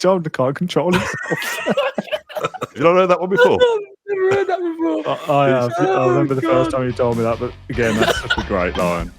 John can't control himself. Have you not heard that one before? Never heard that before. I have. I remember the first time you told me that, but again, that's such a great line.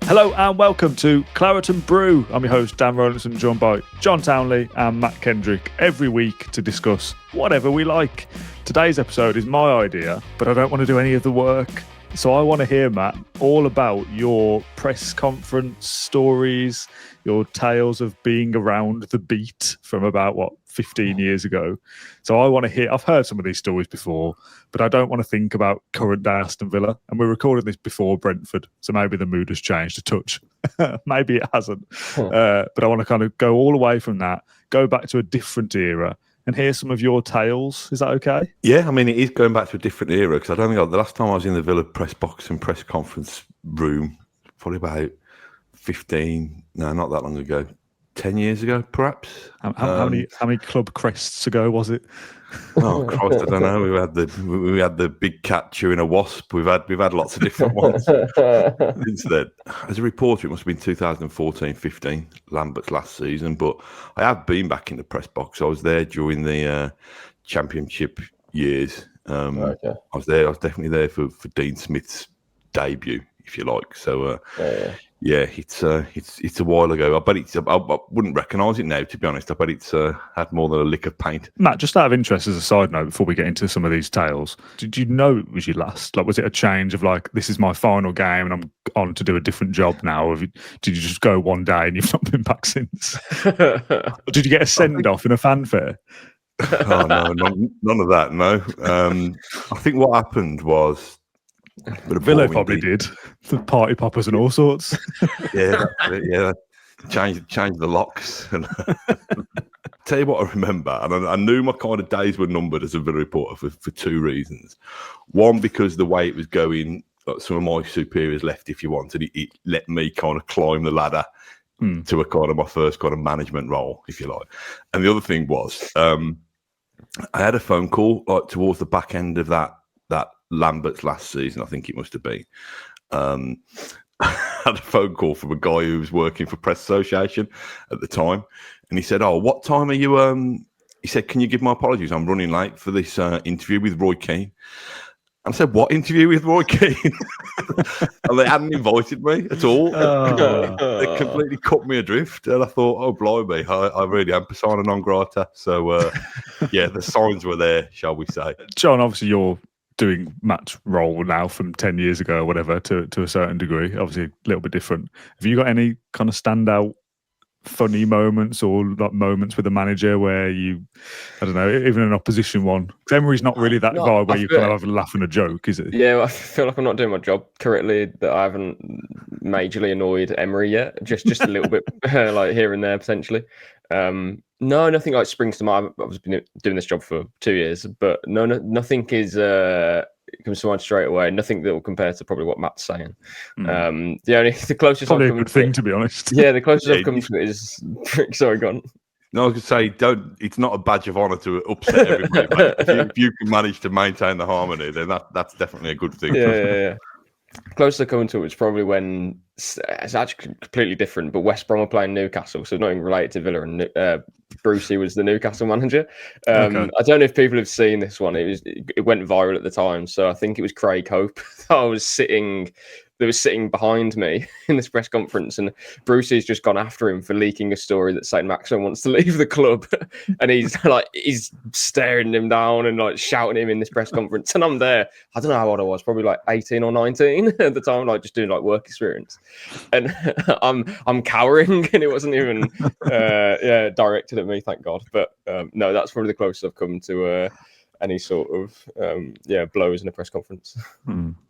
Hello and welcome to Claret and Brew. I'm your host, Dan Rowlandson, joined by John Townley and Matt Kendrick every week to discuss whatever we like. Today's episode is my idea, but I don't want to do any of the work. So I want to hear, Matt, all about your press conference stories, your tales of being around the beat from about, 15 years ago. So I want to hear, I've heard some of these stories before, but I don't want to think about current day Aston Villa. And we're recording this before Brentford, so maybe the mood has changed a touch. Maybe it hasn't. But I want to kind of go all the way from that, go back to a different era, and hear some of your tales. Is that okay? Yeah, I mean, it is going back to a different era because I don't think the last time I was in the Villa press box and press conference room, probably about 15, no, not that long ago, 10 years ago, perhaps. How many club crests ago was it? Oh Christ, I don't know. We had the big cat chewing a wasp. We've had lots of different ones since then. As a reporter, it must have been 2014-15, Lambert's last season. But I have been back in the press box. I was there during the Championship years. Okay. I was there. I was definitely there for Dean Smith's debut, if you like. So. Yeah, it's a while ago. I bet I wouldn't recognise it now, to be honest. I bet it's had more than a lick of paint. Matt, just out of interest as a side note, before we get into some of these tales, did you know it was your last? Like, was it a change of this is my final game and I'm on to do a different job now? Or did you just go one day and you've not been back since? Or did you get a send-off in a fanfare? Oh, no, none of that, no. I think what happened was... Villa probably did. The party poppers and all sorts. Yeah. Change the locks. Tell you what I remember, and I knew my kind of days were numbered as a Villa reporter for two reasons. One, because the way it was going, some of my superiors left, if you wanted, it let me kind of climb the ladder to a kind of my first kind of management role, if you like. And the other thing was, I had a phone call towards the back end of that Lambert's last season, I think it must have been. I had a phone call from a guy who was working for Press Association at the time, and he said, "Oh, what time are you?" He said, "Can you give my apologies? I'm running late for this interview with Roy Keane." And I said, "What interview with Roy Keane?" And they hadn't invited me at all. They completely cut me adrift, and I thought, "Oh, blimey, I really am persona non grata." So, yeah, the signs were there, shall we say? John, obviously, you're doing Matt's role now from 10 years ago or whatever to a certain degree, obviously a little bit different. Have you got any kind of standout funny moments or moments with the manager where you, I don't know, even an opposition one? Emery's not really that vibe where you kind of have a laugh and a joke, is it? Yeah, I feel like I'm not doing my job correctly, that I haven't majorly annoyed Emery yet. Just a little bit like here and there potentially. No, nothing like springs to mind. I've been doing this job for 2 years, but nothing is comes to mind straight away. Nothing that will compare to probably what Matt's saying. The closest probably I've a come good thing, to be honest. Yeah, the closest I've come to it is. Sorry, go on. No, I was going to say, it's not a badge of honour to upset everybody. Mate. If you can manage to maintain the harmony, then that's definitely a good thing. Yeah. Closest I come to it was probably when it's actually completely different, but West Brom were playing Newcastle, so not even related to Villa, and Brucey was the Newcastle manager. Okay. I don't know if people have seen this one. It went viral at the time, so I think it was Craig Hope that was sitting behind me in this press conference, and Brucey's just gone after him for leaking a story that St. Maximin wants to leave the club, and he's staring him down and like shouting him in this press conference, and I'm there. I don't know how old I was, probably like 18 or 19 at the time, like just doing like work experience, and I'm cowering, and it wasn't even directed at me, thank God. But no, that's probably the closest I've come to any sort of blows in a press conference.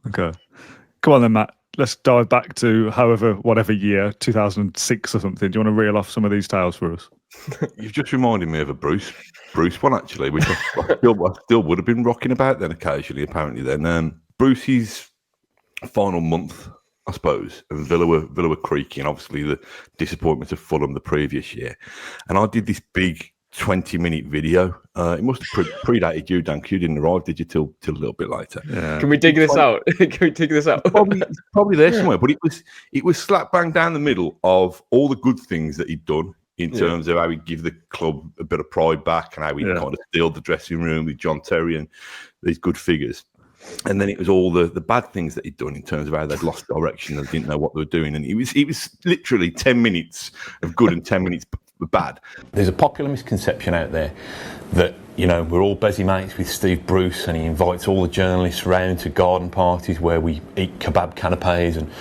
Okay. Come on then, Matt. Let's dive back to whatever year, 2006 or something. Do you want to reel off some of these tales for us? You've just reminded me of a Bruce one, actually, which I still would have been rocking about then occasionally, apparently then. Brucey's final month, I suppose, and Villa were creaking, obviously the disappointment of Fulham the previous year. And I did this big 20-minute video. It must have predated you, Dan, 'cause you didn't arrive, did you, till a little bit later? Yeah. Can we dig this out? Can we dig this out? It's probably there somewhere, but it was slap bang down the middle of all the good things that he'd done in terms of how he'd give the club a bit of pride back and how he'd kind of steal the dressing room with John Terry and these good figures. And then it was all the bad things that he'd done in terms of how they'd lost direction and didn't know what they were doing. And it was literally 10 minutes of good and 10 minutes of bad. There's a popular misconception out there that, you know, we're all busy mates with Steve Bruce and he invites all the journalists round to garden parties where we eat kebab canapes and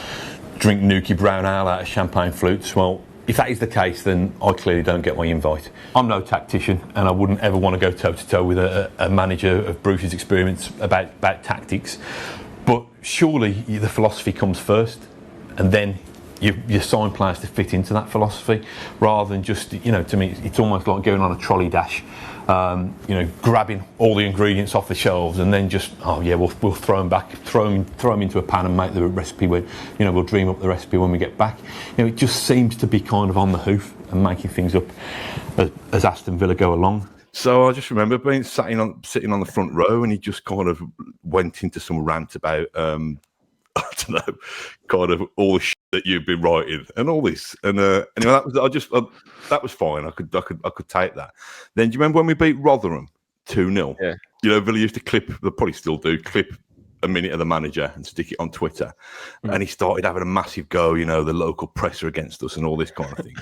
drink Nuki brown ale out of champagne flutes. Well, if that is the case, then I clearly don't get my invite. I'm no tactician, and I wouldn't ever want to go toe-to-toe with a manager of Bruce's experience about tactics. But surely the philosophy comes first, and then you sign players to fit into that philosophy, rather than just, you know, to me, it's almost like going on a trolley dash, you know, grabbing all the ingredients off the shelves and then just, we'll throw them back, throw them into a pan and make the recipe when, you know, we'll dream up the recipe when we get back. You know, it just seems to be kind of on the hoof and making things up as Aston Villa go along. So I just remember being sitting on the front row, and he just kind of went into some rant about, I don't know, kind of all the shit that you've been writing and all this. And anyway, that was fine. I could take that. Then do you remember when we beat Rotherham 2-0? Yeah. You know, Villa used to clip, they probably still do, clip a minute of the manager and stick it on Twitter. And he started having a massive go, you know, the local press are against us and all this kind of thing.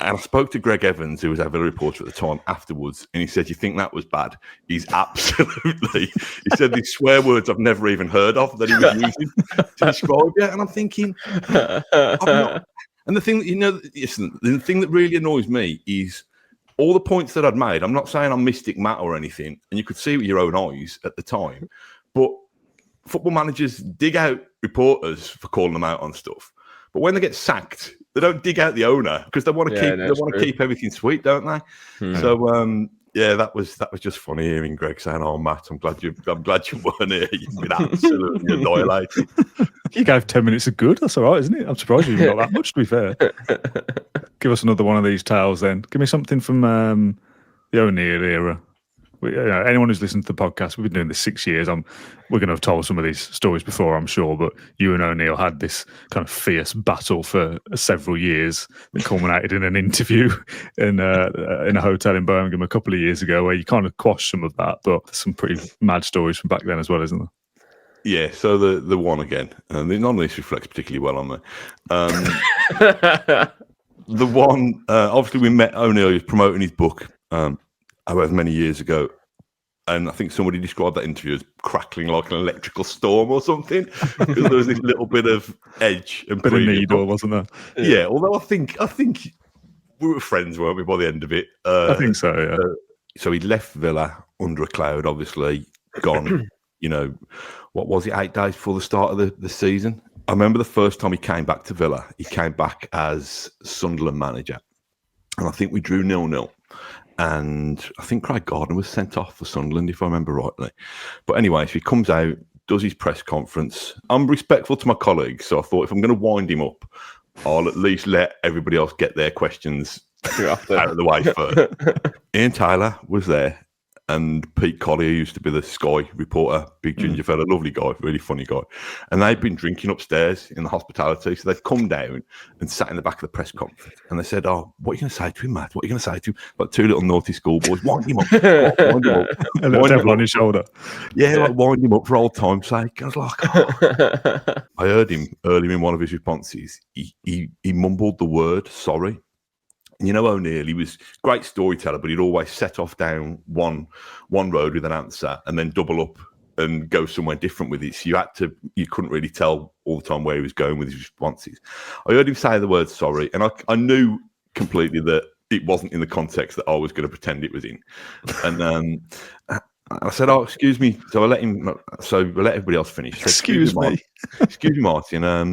And I spoke to Greg Evans, who was our Villa reporter at the time, afterwards, and he said, "You think that was bad?" He's absolutely. He said these swear words I've never even heard of that he was using to describe it. And I'm thinking, I'm not. And the thing that, you know, listen, the thing that really annoys me is all the points that I'd made. I'm not saying I'm Mystic Matt or anything, and you could see with your own eyes at the time, but football managers dig out reporters for calling them out on stuff. But when they get sacked, they don't dig out the owner because they want to keep everything sweet, don't they? So that was just funny hearing Greg saying, "Oh, Matt, I'm glad you weren't here. You've been absolutely annihilated." You gave 10 minutes of good. That's all right, isn't it? I'm surprised you even got that much, to be fair. Give us another one of these tales then. Give me something from the O'Neill era. Anyone who's listened to the podcast, we've been doing this 6 years. We're going to have told some of these stories before, I'm sure, but you and O'Neill had this kind of fierce battle for several years that culminated in an interview in a hotel in Birmingham a couple of years ago, where you kind of quashed some of that, but there's some pretty mad stories from back then as well, isn't there? Yeah, so the one again, none of this reflects particularly well on me. The one, obviously we met O'Neill, he was promoting his book, however many years ago, and I think somebody described that interview as crackling like an electrical storm or something, because there was this little bit of edge and bit of needle, wasn't there? Yeah, although I think we were friends, weren't we, by the end of it? I think so, yeah. So he left Villa under a cloud, obviously, gone, you know, what was it, 8 days before the start of the season? I remember the first time he came back to Villa, he came back as Sunderland manager, and I think we drew 0-0. And I think Craig Gardner was sent off for Sunderland, if I remember rightly. But anyway, so he comes out, does his press conference. I'm respectful to my colleagues, so I thought if I'm going to wind him up, I'll at least let everybody else get their questions out of the way first. Ian Taylor was there, and Pete Collier used to be the Sky reporter, big ginger fella, lovely guy, really funny guy. And they'd been drinking upstairs in the hospitality, so they'd come down and sat in the back of the press conference. And they said, "Oh, what are you going to say to him, Matt? What are you going to say to him?" Like two little naughty schoolboys, wind him up. Wind him up. A little devil on his shoulder. Yeah, like wind him up for old time's sake. I was like, oh. I heard him earlier in one of his responses. He mumbled the word sorry. You know, O'Neill, he was a great storyteller, but he'd always set off down one road with an answer and then double up and go somewhere different with it. So you couldn't really tell all the time where he was going with his responses. I heard him say the word sorry, and I knew completely that it wasn't in the context that I was going to pretend it was in. And I said, "Oh, excuse me." So I let everybody else finish. Said, Excuse me, Martin. I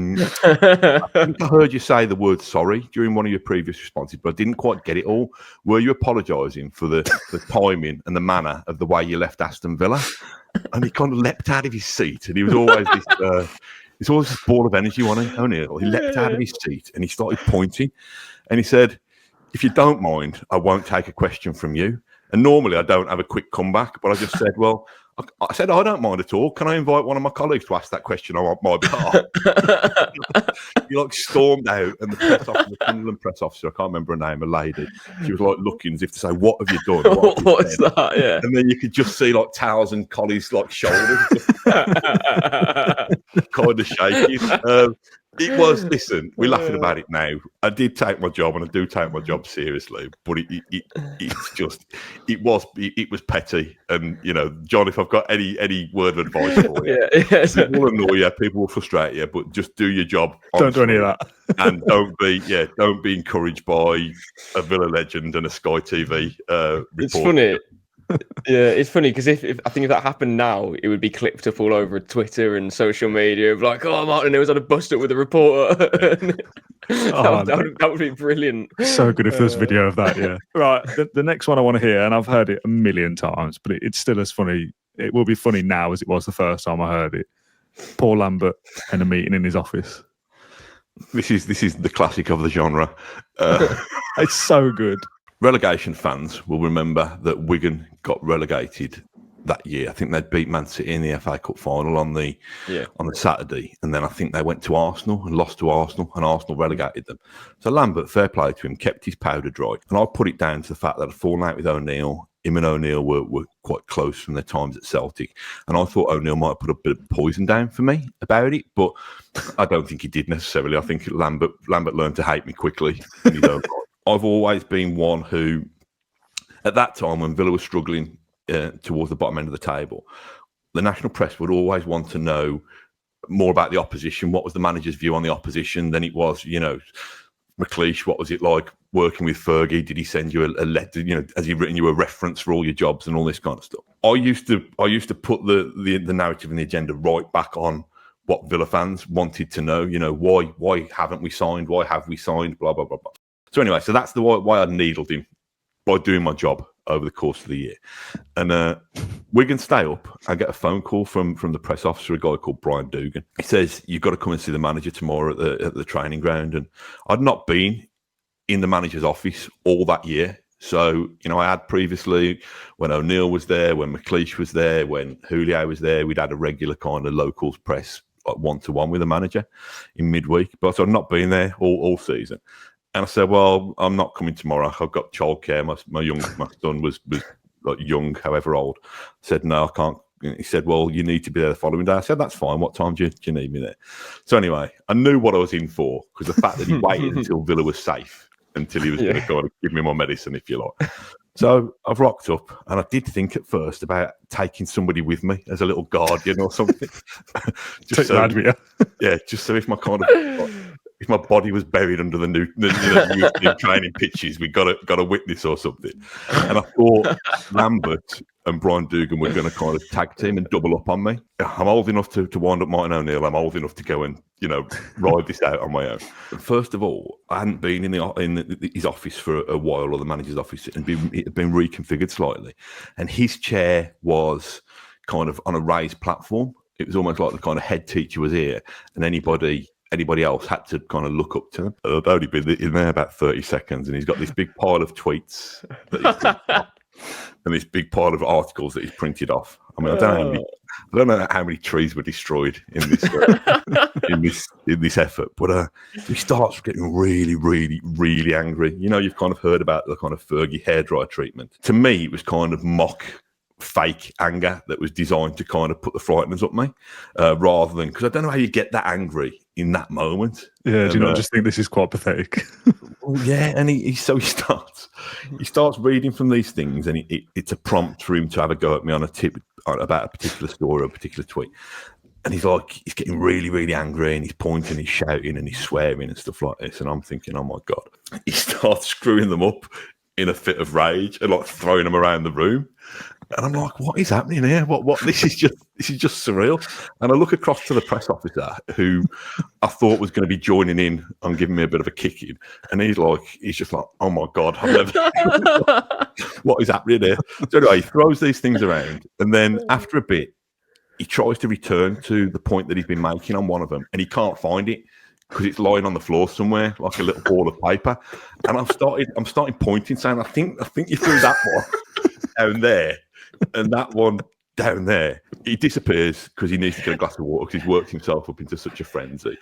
think I heard you say the word sorry during one of your previous responses, but I didn't quite get it all. Were you apologising for the timing and the manner of the way you left Aston Villa? And he kind of leapt out of his seat, and he was always it's always this ball of energy, wasn't he? O'Neill. He leapt out of his seat and he started pointing, and he said, if you don't mind, I won't take a question from you. And normally I don't have a quick comeback, but I just said, well, I said, I don't mind at all. Can I invite one of my colleagues to ask that question on my behalf? He like stormed out, and the press officer, the Sunderland press officer, I can't remember her name, a lady, she was like looking as if to say, what have you done? What's that? Yeah. And then you could just see like towels and Collie's like shoulders kind of shaking. It was, listen, we're laughing about it now. I did take my job, and I do take my job seriously, but it was petty. And, you know, John, if I've got any word of advice for you, people will annoy you, people will frustrate you, but just do your job honestly. Don't do any of that. And don't be encouraged by a Villa legend and a Sky TV report. It's funny. Yeah, it's funny because if I think if that happened now, it would be clipped up all over Twitter and social media of like, oh, Martin O'Neill's had a bust up with a reporter. that would be brilliant. So good if there's video of that, yeah. Right, the next one I want to hear, and I've heard it a million times, but it's still as funny. It will be funny now as it was the first time I heard it. Paul Lambert in a meeting in his office. This is the classic of the genre. It's so good. Relegation fans will remember that Wigan got relegated that year. I think they'd beat Man City in the FA Cup final on the Saturday, and then I think they went to Arsenal and lost to Arsenal, and Arsenal relegated them. So Lambert, fair play to him, kept his powder dry, and I put it down to the fact that I'd fallen out with O'Neill. Him and O'Neill were quite close from their times at Celtic, and I thought O'Neill might put a bit of poison down for me about it, but I don't think he did necessarily. I think Lambert learned to hate me quickly in his own right. I've always been one who, at that time when Villa was struggling towards the bottom end of the table, the national press would always want to know more about the opposition. What was the manager's view on the opposition? Then it was, you know, McLeish, what was it like working with Fergie? Did he send you a letter? You know, has he written you a reference for all your jobs and all this kind of stuff? I used to put the narrative and the agenda right back on what Villa fans wanted to know. You know, why haven't we signed? Why have we signed? Blah blah blah blah. So anyway, so that's the why I needled him by doing my job over the course of the year. And Wigan stay up. I get a phone call from the press officer, a guy called Brian Dugan. He says, you've got to come and see the manager tomorrow at the training ground. And I'd not been in the manager's office all that year. So, you know, I had previously, when O'Neill was there, when McLeish was there, when Houllier was there, we'd had a regular kind of locals press, like one-to-one with the manager in midweek. But I'd not been there all season. And I said, well, I'm not coming tomorrow. I've got childcare. My son was like young, however old. I said, no, I can't. He said, well, you need to be there the following day. I said, that's fine. What time do you need me there? So anyway, I knew what I was in for, because the fact that he waited until Villa was safe, until he was going to kind of give me my medicine, if you like. So I've rocked up, and I did think at first about taking somebody with me as a little guardian or something. just so if my kind of... if my body was buried under the new training pitches, we got a witness or something. And I thought Lambert and Brian Dugan were going to kind of tag team and double up on me. I'm old enough to wind up Martin O'Neill. I'm old enough to go and, you know, ride this out on my own. But first of all, I hadn't been in his office for a while, or the manager's office. It had been reconfigured slightly. And his chair was kind of on a raised platform. It was almost like the kind of head teacher was here, and anybody else had to kind of look up to him. I'd only been in there about 30 seconds, and he's got this big pile of tweets that and this big pile of articles that he's printed off. I mean, I don't know how many trees were destroyed in this in this effort, but he starts getting really, really, really angry. You know, you've kind of heard about the kind of Fergie hairdryer treatment. To me, it was kind of fake anger that was designed to kind of put the frighteners up me, rather than, because I don't know how you get that angry in that moment. Yeah, do you not just think this is quite pathetic? Yeah, and he starts reading from these things, and it's a prompt for him to have a go at me on a tip about a particular story or a particular tweet. And he's getting really, really angry, and he's pointing, he's shouting, and he's swearing and stuff like this. And I'm thinking, oh my God. He starts screwing them up in a fit of rage and like throwing them around the room. And I'm like, what is happening here? What? This is just surreal. And I look across to the press officer, who I thought was going to be joining in on giving me a bit of a kicking. And he's just like, oh my God, what is happening here? So anyway, he throws these things around. And then after a bit, he tries to return to the point that he's been making on one of them, and he can't find it, because it's lying on the floor somewhere like a little ball of paper. And I'm starting pointing, saying, I think you threw that one down there and that one down there. He disappears because he needs to get a glass of water because he's worked himself up into such a frenzy.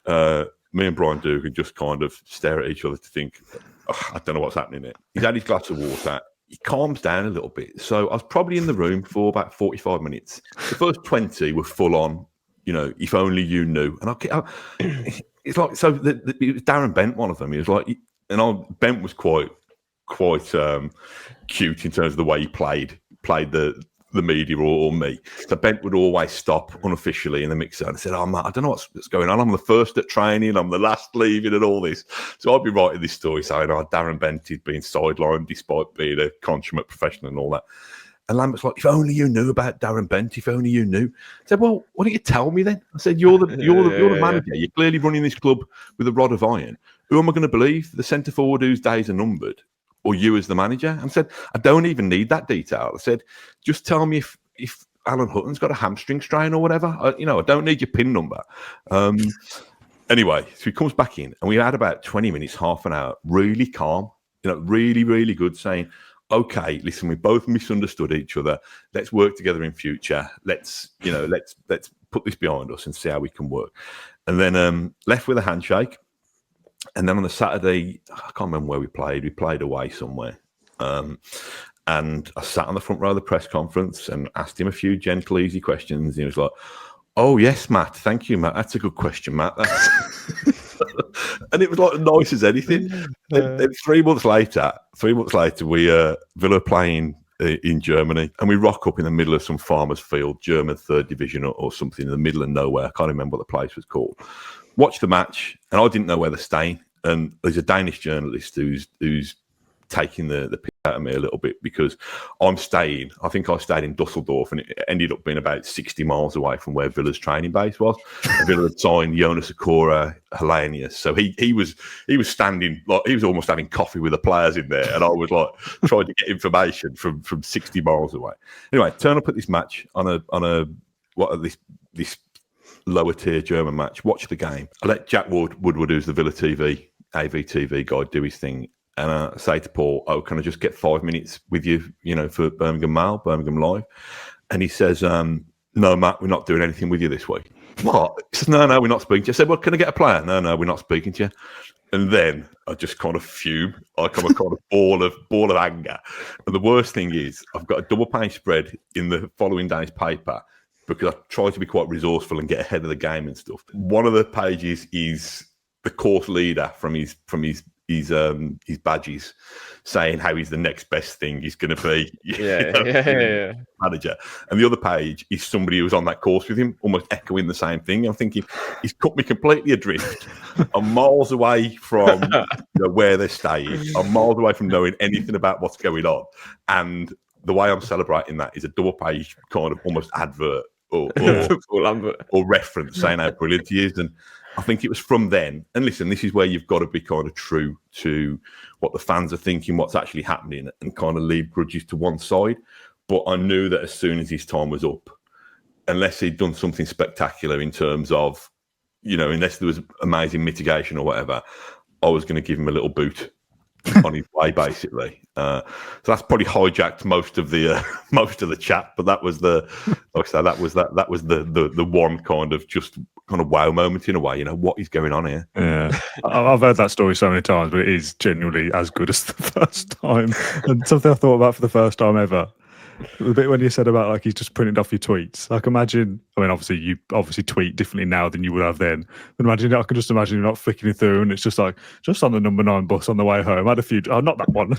Me and Brian Dugan just kind of stare at each other to think, I don't know what's happening here. He's had his glass of water. He calms down a little bit. So I was probably in the room for about 45 minutes. The first 20 were full on, if only you knew. And it's like, so it was Darren Bent, one of them. He was like, Bent was quite cute in terms of the way he played the media or me. So Bent would always stop unofficially in the mixer and said, "Oh, Matt, I don't know what's going on. I'm the first at training. I'm the last leaving and all this." So I'd be writing this story saying, Darren Bent is being sidelined despite being a consummate professional and all that. And Lambert's like, "If only you knew about Darren Bent. If only you knew." I said, "Well, why don't you tell me then?" I said, "You're the manager. You're clearly running this club with a rod of iron. Who am I going to believe? The centre forward whose days are numbered, or you as the manager?" And I said, "I don't even need that detail." I said, "Just tell me if Alan Hutton's got a hamstring strain or whatever. I don't need your PIN number." Anyway, so he comes back in, and we had about 20 minutes, half an hour, really calm, really, really good, saying, "Okay, listen, we both misunderstood each other. Let's work together in future. Let's put this behind us and see how we can work." And then left with a handshake. And then on the Saturday, I can't remember where we played. We played away somewhere. And I sat on the front row of the press conference and asked him a few gentle, easy questions. He was like, "Oh, yes, Matt. Thank you, Matt. That's a good question, Matt." And it was like nice as anything. Then 3 months later, we Villa playing in Germany, and we rock up in the middle of some farmer's field, German 3rd division or something in the middle of nowhere. I can't remember what the place was called. Watched the match, and I didn't know where they're staying. And there's a Danish journalist who's taking the piss out of me a little bit because I think I stayed in Dusseldorf, and it ended up being about 60 miles away from where Villa's training base was. Villa had signed Jonas Okora Helenius, so he was standing like he was almost having coffee with the players in there, and I was like trying to get information from 60 miles away. Anyway, turn up at this match this lower tier German match. Watch the game. I let Jack Woodward, who's the Villa TV AVTV guy, do his thing. And I say to Paul, "Can I just get 5 minutes with you, for Birmingham Mail, Birmingham Live?" And he says, "No, Matt, we're not doing anything with you this week." What? He says, No, we're not speaking to you. I said, "Well, can I get a player?" No, we're not speaking to you. And then I just kind of fume. I come a kind of ball of anger. And the worst thing is, I've got a double-page spread in the following day's paper because I try to be quite resourceful and get ahead of the game and stuff. One of the pages is the course leader from his badges saying how he's the next best thing. He's going to be manager. And the other page is somebody who was on that course with him, almost echoing the same thing. I'm thinking, he's cut me completely adrift. I'm miles away from where they're staying. I'm miles away from knowing anything about what's going on. And the way I'm celebrating that is a double page kind of almost advert or reference saying how brilliant he is. And I think it was from then. And listen, this is where you've got to be kind of true to what the fans are thinking, what's actually happening, and kind of leave grudges to one side. But I knew that as soon as his time was up, unless he'd done something spectacular in terms of, unless there was amazing mitigation or whatever, I was going to give him a little boot on his way, basically. So that's probably hijacked most of the chat. But that was the one kind of wow moment in a way. What is going on here? Yeah, I've heard that story so many times, but it is genuinely as good as the first time. And something I thought about for the first time ever. The bit when you said about he's just printed off your tweets. Imagine. Obviously you tweet differently now than you would have then. But I can just imagine you're not flicking it through, and it's just just on the number 9 bus on the way home. I had a few. Oh, not that one.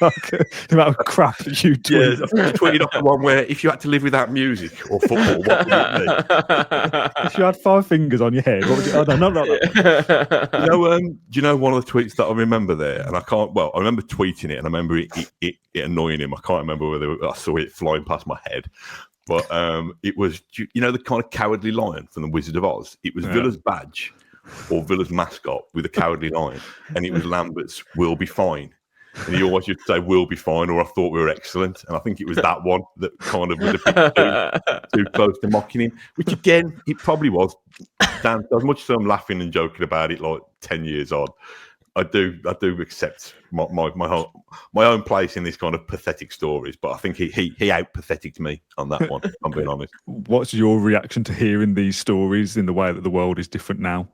The amount of crap that you tweet. Yeah, tweeted off the one where if you had to live without music or football, what would it be? If you had 5 fingers on your head, what would you? Oh, no, not that. Do you know one of the tweets that I remember there? And I can't. Well, I remember tweeting it, and I remember it annoying him. I can't remember whether I saw it flying past my head. But it was, the kind of cowardly lion from the Wizard of Oz. It was Villa's badge or Villa's mascot with a cowardly lion, and it was Lambert's "We'll be fine." and he always used to say, "We'll be fine," or "I thought we were excellent." And I think it was that one that kind of was a bit too close to mocking him, which again, it probably was. Dan, as much as I'm laughing and joking about it, like 10 years on, I do accept my own place in this kind of pathetic stories, but I think he out pathetic me on that one. If I'm being honest. What's your reaction to hearing these stories in the way that the world is different now?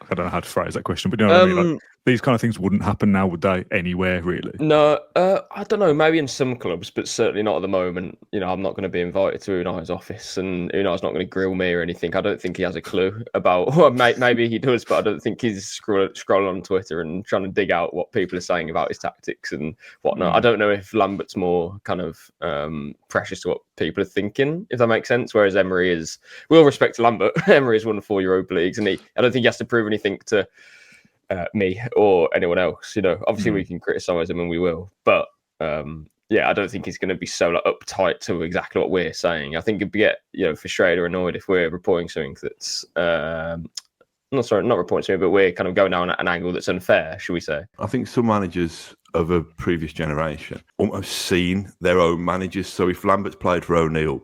I don't know how to phrase that question, but you know what I mean? Like, these kind of things wouldn't happen now, would they? Anywhere, really? No, I don't know. Maybe in some clubs, but certainly not at the moment. You know, I'm not going to be invited to Unai's office, and Unai's not going to grill me or anything. I don't think he has a clue about. Well, maybe he does, but I don't think he's scrolling on Twitter and trying to dig out what people are saying about his tactics and whatnot. I don't know if Lambert's more kind of precious to what people are thinking, if that makes sense. Whereas Emery is, with all respect to Lambert, Emery has won 4 Europa Leagues, and I don't think he has to prove anything to me or anyone else. You know, obviously we can criticise him and we will, but I don't think he's going to be so uptight to exactly what we're saying. I think he'd get frustrated or annoyed if we're reporting something that's not reporting something, but we're kind of going down an angle that's unfair, should we say? I think some managers of a previous generation almost seen their own managers. So if Lambert's played for O'Neill,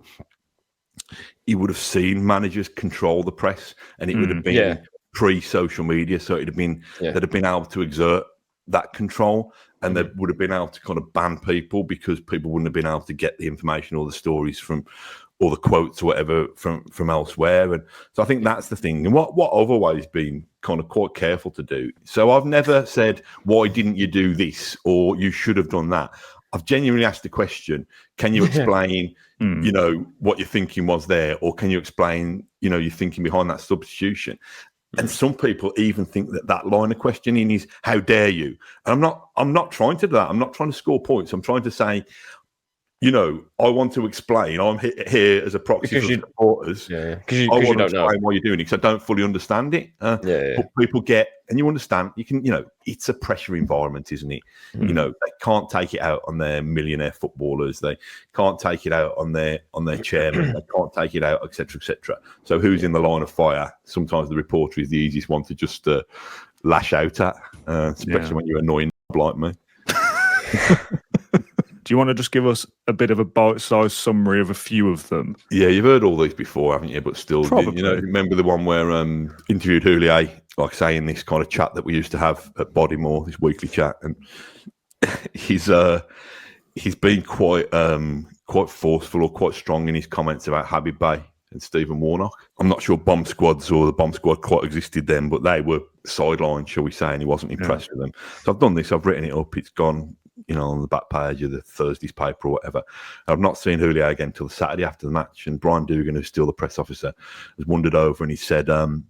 he would have seen managers control the press, and it would have been pre-social media, so it'd have been they'd have been able to exert that control, and they would have been able to kind of ban people because people wouldn't have been able to get the information or the stories from, or the quotes or whatever from elsewhere. And so I think that's the thing. And what I've always been kind of quite careful to do. So I've never said, why didn't you do this, or you should have done that. I've genuinely asked the question, can you explain, what your thinking was there, or can you explain, your thinking behind that substitution? And some people even think that line of questioning is, how dare you? And I'm not trying to do that. I'm not trying to score points. I'm trying to say, I want to explain. I'm here as a proxy for supporters. Because I want to don't know explain why you're doing it, because I don't fully understand it. But people get, and you understand, you can, it's a pressure environment, isn't it? They can't take it out on their millionaire footballers. They can't take it out on their chairman. They can't take it out, etc., etc. So who's in the line of fire? Sometimes the reporter is the easiest one to just lash out at, especially when you're annoying like me. Do you want to just give us a bit of a bite-sized summary of a few of them? Yeah, you've heard all these before, haven't you? But still, remember the one where interviewed Houllier, like say in this kind of chat that we used to have at Bodymore, this weekly chat, and he's been quite forceful or quite strong in his comments about Habib Beye and Stephen Warnock. I'm not sure bomb squads or the bomb squad quite existed then, but they were sidelined, shall we say, and he wasn't impressed with them. So I've done this, I've written it up, it's gone, on the back page of the Thursday's paper or whatever. I've not seen Houllier again until the Saturday after the match, and Brian Dugan, who's still the press officer, has wandered over and he said, "Oh,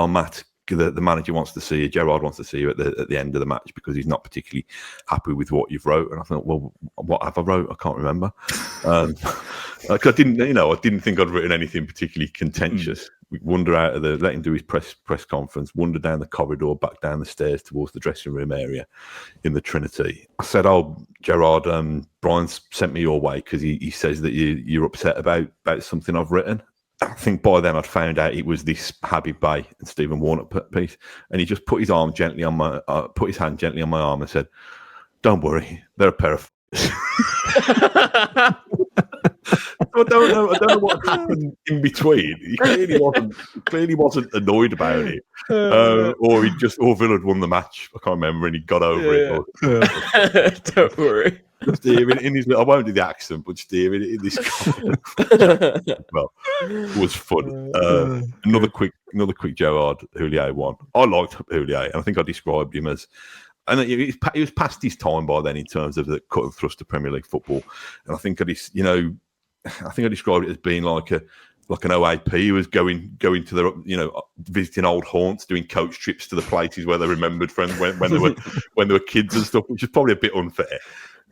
Matt, the manager wants to see you, Gerard wants to see you at the end of the match because he's not particularly happy with what you've wrote." And I thought, well, what have I wrote? I can't remember. I didn't think I'd written anything particularly contentious. We wander out of let him do his press conference, wander down the corridor, back down the stairs towards the dressing room area in the Trinity. I said, "Oh, Gerard, Brian's sent me your way because he says that you're upset about something I've written." I think by then I'd found out it was this Habib Beye and Stephen Warnock piece, and he just put his hand gently on my arm and said, "Don't worry, they're a pair of." I don't know what happened in between. He clearly wasn't annoyed about it, or Villa had won the match. I can't remember, and he got over it. Don't worry. Just hearing in his, I won't do the accent, but just hearing it in this well, it was fun. Another quick Gérard Houllier one. I liked Houllier, and I think I described him as, and he was past his time by then in terms of the cut and thrust of Premier League football. And I think I described it as being like an OAP who was going to the visiting old haunts, doing coach trips to the places where they remembered friends when they were kids and stuff, which is probably a bit unfair.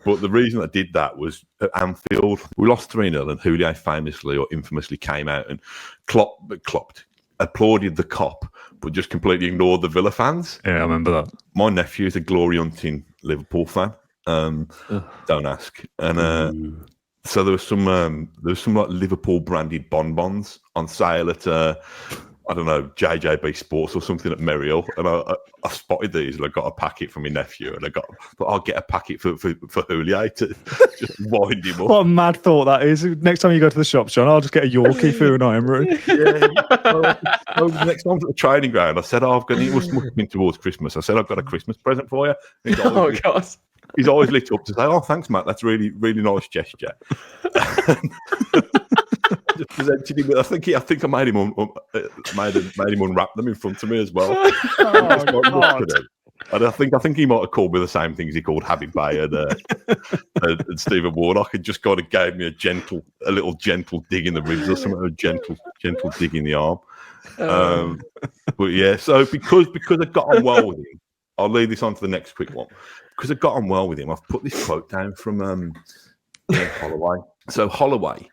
But the reason I did that was at Anfield, we lost 3-0, and Houllier famously or infamously came out and applauded the cop, but just completely ignored the Villa fans. Yeah, I remember that. My nephew is a glory hunting Liverpool fan. Don't ask. And so there was some like Liverpool branded bonbons on sale at I don't know, JJB Sports or something at Merrill, and I spotted these, and I got a packet from my nephew, and I'll get a packet for Houllier to just wind him up. What a mad thought that is. Next time you go to the shop, John, I'll just get a Yorkie for an Emery. So next time at the training ground, I said, it must have been towards Christmas. I said, I've got a Christmas present for you. Oh, God. He's always lit up to say, "Oh, thanks, Matt. That's really, really nice gesture." Just presented him. I think I made him unwrap them in front of me as well. And I think he might have called me the same things he called Habib Bey and Stephen Warnock, and just kind of gave me a little gentle dig in the ribs or something, a gentle dig in the arm. But yeah, so because I got on well with him, I'll lead this on to the next quick one. Because I got on well with him, I've put this quote down from Holloway. So Holloway,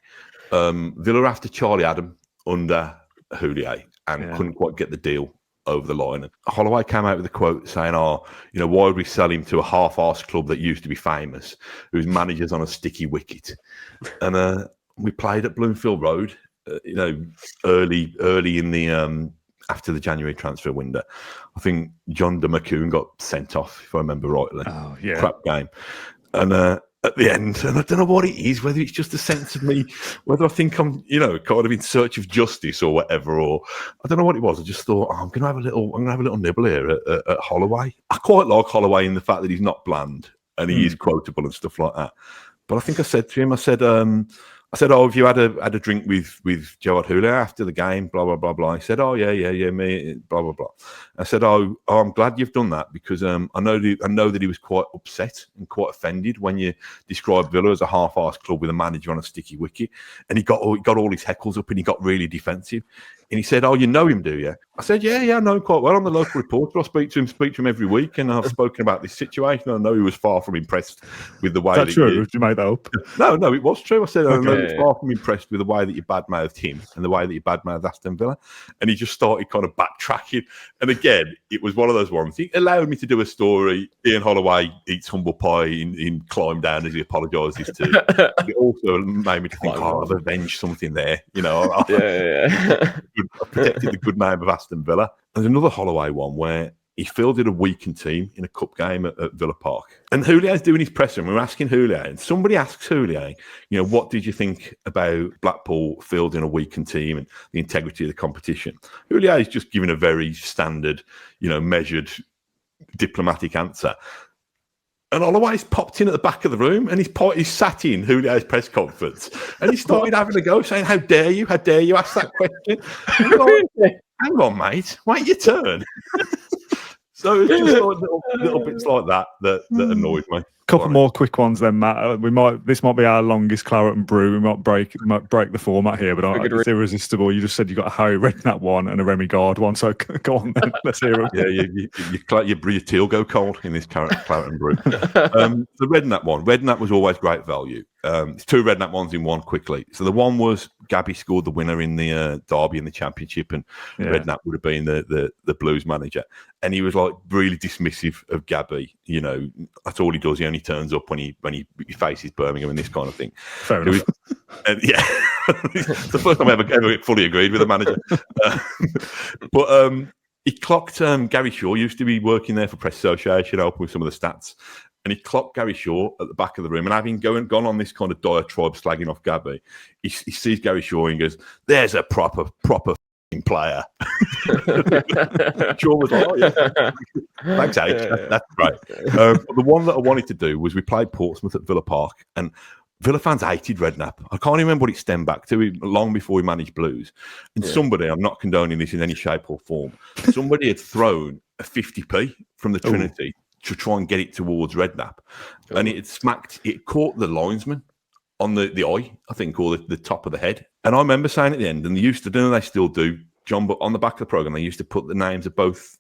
Villa after Charlie Adam under Houllier and couldn't quite get the deal over the line. And Holloway came out with a quote saying, why would we sell him to a half-arsed club that used to be famous, whose manager's on a sticky wicket? And we played at Bloomfield Road, early in the after the January transfer window. I think John de McCoon got sent off, if I remember rightly. Oh, yeah. Crap game. And at the end, and I don't know what it is, whether it's just a sense of me, whether I think I'm, kind of in search of justice or whatever, or I don't know what it was. I just thought, I'm going to have a little nibble here at Holloway. I quite like Holloway in the fact that he's not bland and he is quotable and stuff like that. But I think I said to him, I said, have you had a drink with Gérard Houllier after the game? Blah blah blah blah. He said, yeah, me. Blah blah blah. I said, I'm glad you've done that because I know that he was quite upset and quite offended when you described Villa as a half-arsed club with a manager on a sticky wicket, and he got all his heckles up and he got really defensive. And he said, you know him, do you? I said, yeah, I know him quite well. I'm the local reporter. I speak to him every week, and I've spoken about this situation. I know he was far from impressed with the way That's true. Did you make that up? No, it was true. I said, I know he was far from impressed with the way that you badmouthed him and the way that you badmouthed Aston Villa. And he just started kind of backtracking. And again, it was one of those ones. He allowed me to do a story. Ian Holloway eats humble pie in Climb Down as he apologises to. It also made me think, I've avenged something there. I protected the good name of Aston Villa. There's another Holloway one where he fielded a weakened team in a cup game at Villa Park. And Houlier's doing his presser, and we're asking Houllier, and somebody asks Houllier, what did you think about Blackpool fielding a weakened team and the integrity of the competition? Houllier is just giving a very standard, measured, diplomatic answer. And Holloway's popped in at the back of the room, and he's sat in Houlier's press conference, and he started having a go, saying, "How dare you ask that question?" Hang on, mate, wait your turn. So it's just like little bits like that annoyed me. Couple more quick ones then, Matt. This might be our longest Claret and Brew. We might break the format here, but it's irresistible. You just said you got a Harry Redknapp one and a Remy Gard one, so go on then. Let's hear it. Yeah, your teal go cold in this Claret and Brew. The Redknapp one. Redknapp was always great value. It's two Redknapp ones in one quickly. So the one was Gabby scored the winner in the derby in the championship, and Redknapp would have been the Blues manager. And he was like really dismissive of Gabby. That's all he does. He only turns up when he faces Birmingham and this kind of thing. Fair enough. It's the first time I ever fully agreed with a manager. But he clocked Gary Shaw. Used to be working there for Press Association, helping with some of the stats. And he clocked Gary Shaw at the back of the room. And having gone on this kind of diatribe slagging off Gabby, he sees Gary Shaw and goes, "There's a proper player." Shaw was like, "Oh, yeah. Thanks, Alex. That's great." But the one that I wanted to do was we played Portsmouth at Villa Park, and Villa fans hated Redknapp. I can't remember what it stemmed back to, long before he managed Blues. And somebody, I'm not condoning this in any shape or form, somebody had thrown a 50p from the Trinity to try and get it towards Redknapp. And it caught the linesman on the eye, I think, or the top of the head. And I remember saying at the end, and they used to do, and they still do, John, but on the back of the programme, they used to put the names of both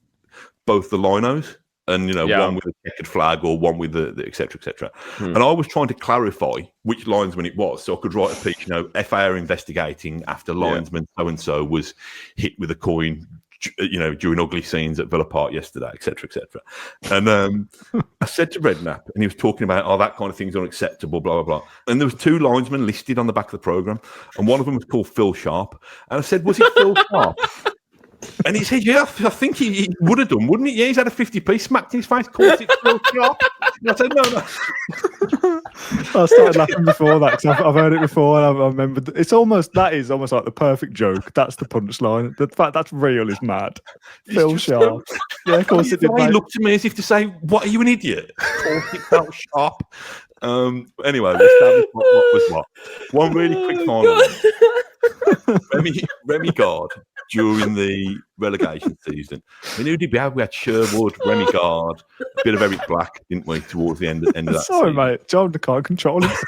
the linos, and one with a checkered flag or one with the et cetera, et cetera. And I was trying to clarify which linesman it was, so I could write a piece, FA are investigating after linesman so-and-so was hit with a coin, during ugly scenes at Villa Park yesterday, et cetera, et cetera. And I said to Redknapp, and he was talking about, that kind of thing's unacceptable, blah, blah, blah. And there was two linesmen listed on the back of the programme, and one of them was called Phil Sharp. And I said, "Was it Phil Sharp And he said, yeah, I think he would have done, wouldn't he? Yeah, he's had a 50p smacked in his face, called it Phil Sharp. And I said, no. I started laughing before that because I've heard it before and I remember that is almost like the perfect joke. That's the punchline. The fact that's real is mad. Phil Sharp. Yeah, of course it did. He looked at me as if to say, what, are you an idiot? Called it Phil Sharp. Anyway, we established what was what. One really quick final one. Remy Gard during the relegation season. I mean, who did we have? We had Sherwood, Remy Gard, a bit of Eric Black, didn't we, towards the end of that Sorry, season. mate. John can't control himself.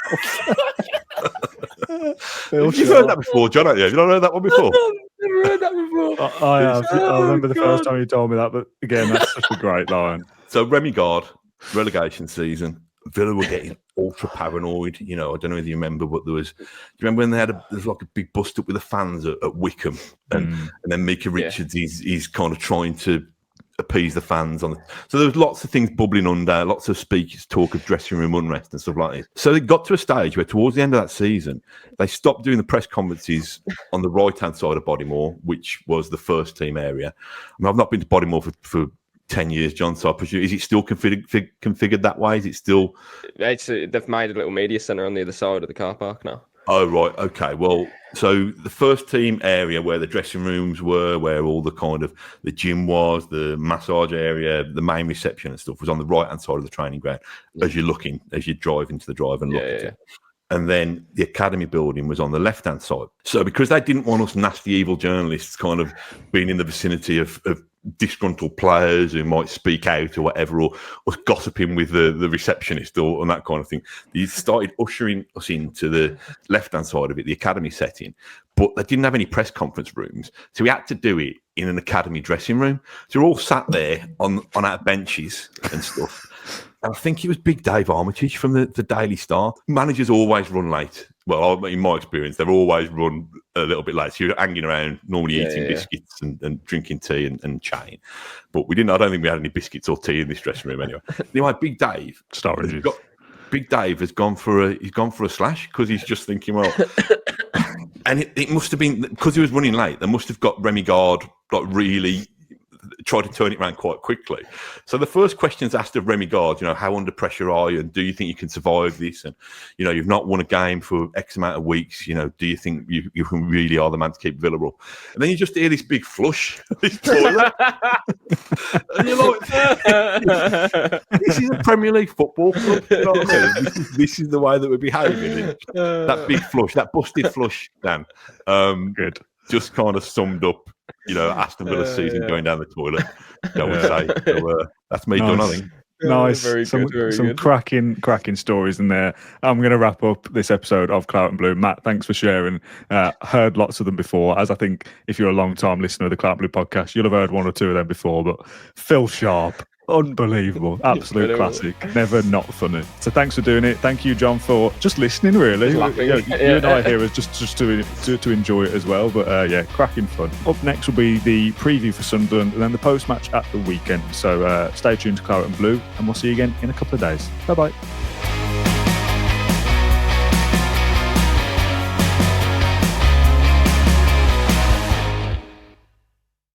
You've heard that before, John, haven't you? Have you not heard that one before? Never heard that before. I have. I remember the first time you told me that, but again, that's such a great line. So Remy Gard, relegation season. Villa were getting ultra paranoid. You know, I don't know if you remember, but do you remember when there was like a big bust up with the fans at Wickham, and then Mika Richards, he's kind of trying to appease the fans so there was lots of things bubbling under, lots of speakers talk of dressing room unrest and stuff like this. So they got to a stage where towards the end of that season, they stopped doing the press conferences on the right-hand side of Bodymore, which was the first team area. I mean, I've not been to Bodymore for 10 years, John, so I presume, is it still configured that way? Is it still... They've made a little media centre on the other side of the car park now. Oh, right, okay. Well, so the first team area where the dressing rooms were, where all the kind of the gym was, the massage area, the main reception and stuff was on the right-hand side of the training ground as you drive into the drive and look at it. And then the academy building was on the left-hand side. So because they didn't want us nasty, evil journalists kind of being in the vicinity of disgruntled players who might speak out or whatever, or us gossiping with the receptionist or and that kind of thing, they started ushering us into the left-hand side of it, the academy setting. But they didn't have any press conference rooms. So we had to do it in an academy dressing room. So we're all sat there on our benches and stuff. And I think it was Big Dave Armitage from the Daily Star. Managers always run late. Well, in my experience, they've always run a little bit late. So you're hanging around, normally eating biscuits and drinking tea and chatting. But I don't think we had any biscuits or tea in this dressing room anyway. Anyway, Big Dave. Big Dave has gone for a slash because he's just thinking, well, and it must have been because he was running late. They must have got Remy Gard like really tried to turn it around quite quickly. So the first questions asked of Remy Gard, how under pressure are you, and do you think you can survive this? And you've not won a game for X amount of weeks. Do you think you really are the man to keep Villa up? And then you just hear this big flush, this toilet, and you're like, "This is a Premier League football club." You know what I mean? This is the way that we're behaving. That big flush, that busted flush, Dan. Good. Just kind of summed up, Aston Villa's season going down the toilet, I would say. So, that's me done, I think. Nice. Very good, some cracking stories in there. I'm going to wrap up this episode of Claret and Blue. Matt, thanks for sharing. Heard lots of them before, as I think if you're a long-time listener of the Claret and Blue podcast, you'll have heard one or two of them before, but Phil Sharp, unbelievable, absolute classic, never not funny. So thanks for doing it. Thank you, John, for just listening. Really, you and I here is just to enjoy it as well. But cracking fun. Up next will be the preview for Sunderland and then the post match at the weekend. So stay tuned to Claret and Blue, and we'll see you again in a couple of days. Bye bye.